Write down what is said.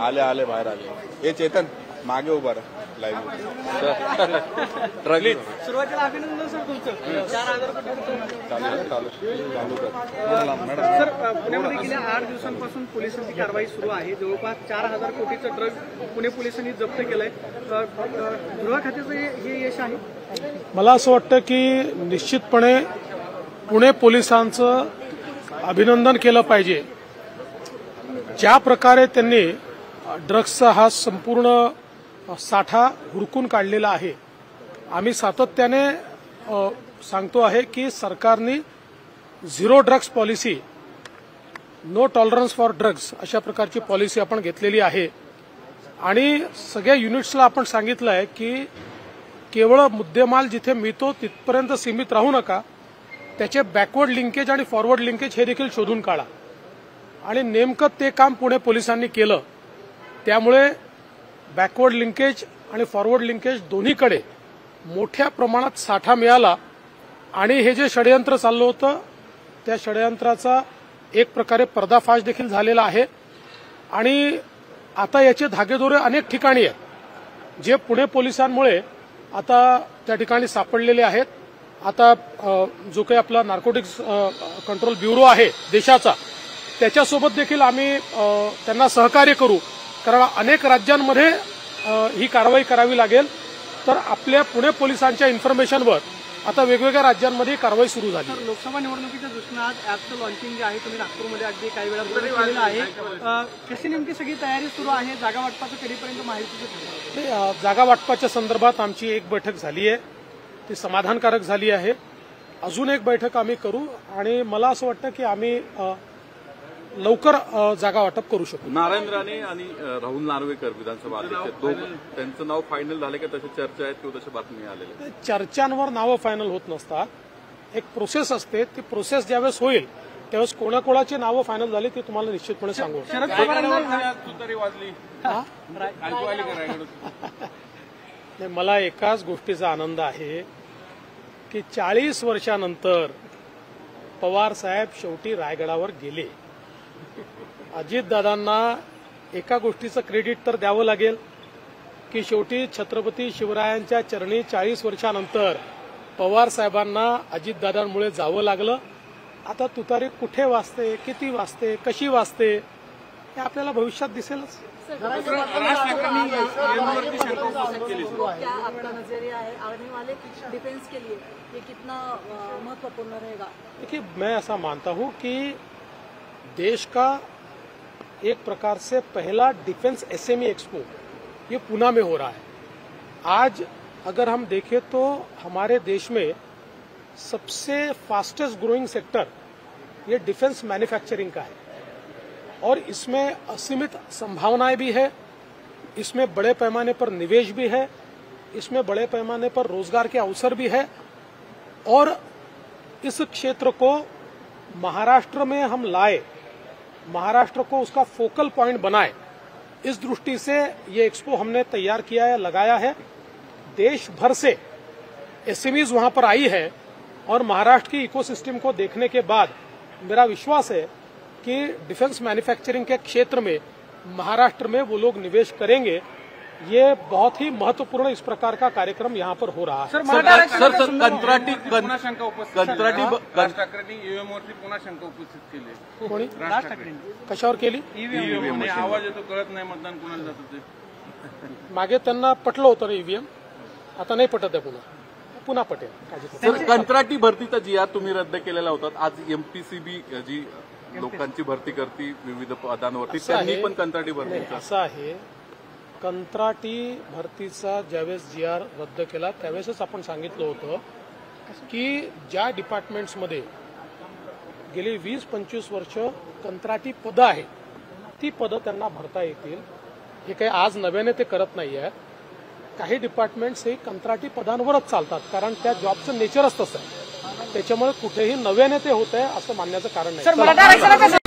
आले आले बाहेर आले. हे चेतन मागे उभा राहा लाईव्ह. सुरुवातीला अभिनंदन सर तुमचं 4,000 कोटी चालू सर. पुण्यामध्ये गेल्या 8 दिवसांपासून पोलिसांची कारवाई सुरू आहे. जवळपास 4,000 कोटीचं ड्रग पुणे पोलिसांनी जप्त केलंय. गृह खात्याचं हे यश आहे. मला असं वाटतं की निश्चितपणे पुणे पोलिसांचं अभिनंदन केलं पाहिजे. ज्या प्रकारे त्यांनी ड्रग्सचा हा संपूर्ण साठा हुडकून काढलेला आहे. आम्ही सातत्याने सांगतो आहे की सरकारने zero drugs policy, no tolerance for drugs अशा प्रकारची पॉलिसी आपण घेतलेली आहे. आणि सगळ्या युनिट्सला आपण सांगितलं आहे की केवळ मुद्देमाल जिथे मिळतो तिथपर्यंत सीमित राहू नका, त्याचे बॅकवर्ड लिंकेज आणि फॉरवर्ड लिंकेज हे देखील शोधून काढा. आणि नेमकं ते काम पुणे पोलिसांनी केलं. त्यामुळे बॅकवर्ड लिंकेज आणि फॉरवर्ड लिंकेज दोन्हीकडे मोठ्या प्रमाणात साठा मिळाला. आणि हे जे षडयंत्र चाललं होतं त्या षडयंत्राचा एक प्रकारे पर्दाफाश देखील झालेला आहे. आणि आता याचे धागेदोरे अनेक ठिकाणी आहेत जे पुणे पोलिसांमुळे आता त्या ठिकाणी सापडलेले आहेत. आता जो काही आपला नार्कोटिक्स कंट्रोल ब्युरो आहे देशाचा, त्याच्यासोबत देखील आम्ही त्यांना सहकार्य करू. कारण अनेक राज्यांमध्ये ही कारवाई करावी लागेल. तर आपल्या पुणे पोलिसांच्या इन्फॉर्मेशनवर आता वेगवेगळ्या राज्यांमध्ये कारवाई सुरू झाली. लोकसभा निवडणुकीच्या दृष्टीनं आज ॲपचं लॉन्चिंग जे आहे तुम्ही नागपूरमध्ये अगदी काही वेळापूर्वी केलेलं आहे. कशी नेमकी सगळी तयारी सुरू आहे? जागा वाटपाचं कधीपर्यंत माहिती? जागा वाटपाच्या संदर्भात आमची एक बैठक झाली आहे, ती समाधानकारक झाली आहे. अजून एक बैठक आम्ही करू आणि मला असं वाटतं की आम्ही लवकर जागा वाटप करू शकतो. नारायण राणे आणि राहुल नार्वेकर विधानसभा अध्यक्ष त्यांचं नाव फायनल झालं का? तशी चर्चा आहेत किंवा तशी बातमी आलेली? चर्चांवर नावं फायनल होत नसतात. एक प्रोसेस असते. ती प्रोसेस ज्यावेळेस होईल त्यावेळेस कोणाकोणाची नावं फायनल झाली ते तुम्हाला निश्चितपणे सांगू. शरद पवारांना मला एकाच गोष्टीचा आनंद आहे की 40 वर्षानंतर पवार साहेब शेवटी रायगडावर गेले. अजितदादांना एका गोष्टीचं क्रेडिट तर द्यावं लागेल की शेवटी छत्रपती शिवरायांच्या चरणी 40 वर्षानंतर पवार साहेबांना अजितदादांमुळे जावं लागलं. आता तुतारी कुठे वाजते, किती वाजते, कशी वाजते हे आपल्याला भविष्यात दिसेलच. देखिए, मैं ऐसा मानता हूं कि देश का एक प्रकार से पहला डिफेंस एसएमई एक्सपो ये पुणे में हो रहा है. आज अगर हम देखें तो हमारे देश में सबसे फास्टेस्ट ग्रोइंग सेक्टर ये डिफेंस मैन्युफैक्चरिंग का है. और इसमें असीमित संभावनाएं भी है. इसमें बड़े पैमाने पर निवेश भी है. इसमें बड़े पैमाने पर रोजगार के अवसर भी है. और इस क्षेत्र को महाराष्ट्र में हम लाए, महाराष्ट्र को उसका फोकल पॉइंट बनाए, इस दृष्टि से ये एक्सपो हमने तैयार किया है, लगाया है. देश भर से एसएमईज वहां पर आई है और महाराष्ट्र की इकोसिस्टम को देखने के बाद मेरा विश्वास है कि डिफेंस मैन्युफैक्चरिंग के क्षेत्र में महाराष्ट्र में वो लोग निवेश करेंगे. ये बहुत ही महत्वपूर्ण इस प्रकार का कार्यक्रम यहाँ पर हो रहा है. सर कंत्राटी ईव्हीएमवरती पुन्हा शंका उपस्थित केली. कोणी कशावर केली? ईव्हीएम आवाज येतो, कळत नाही मतदान कोणाला जातं ते. मागे त्यांना पटलं होतं ना ईव्हीएम, आता नाही पटत आहे. पुन्हा पटेल. सर, कंत्राटी भरतीचा जी तुम्ही रद्द केलेला होता, आज एमपीसीबी जी लोकांची भरती करती विविध पदांवरती, त्यांनी पण कंत्राटी भरती. असं आहे, कंत्राटी भरतीचा ज्यावेळेस जीआर रद्द केला त्यावेळेसच आपण सांगितलं होतं की ज्या डिपार्टमेंट्समध्ये गेली 20-25 वर्ष कंत्राटी पदं आहेत ती पदं त्यांना भरता येतील. हे काही आज नव्याने ते करत नाही आहेत. काही डिपार्टमेंट्स हे कंत्राटी पदांवरच चालतात कारण त्या जॉबचं नेचरच तसं आहे. त्याच्यामुळे कुठेही नव्याने ते होत आहे असं मानण्याचं कारण नाही.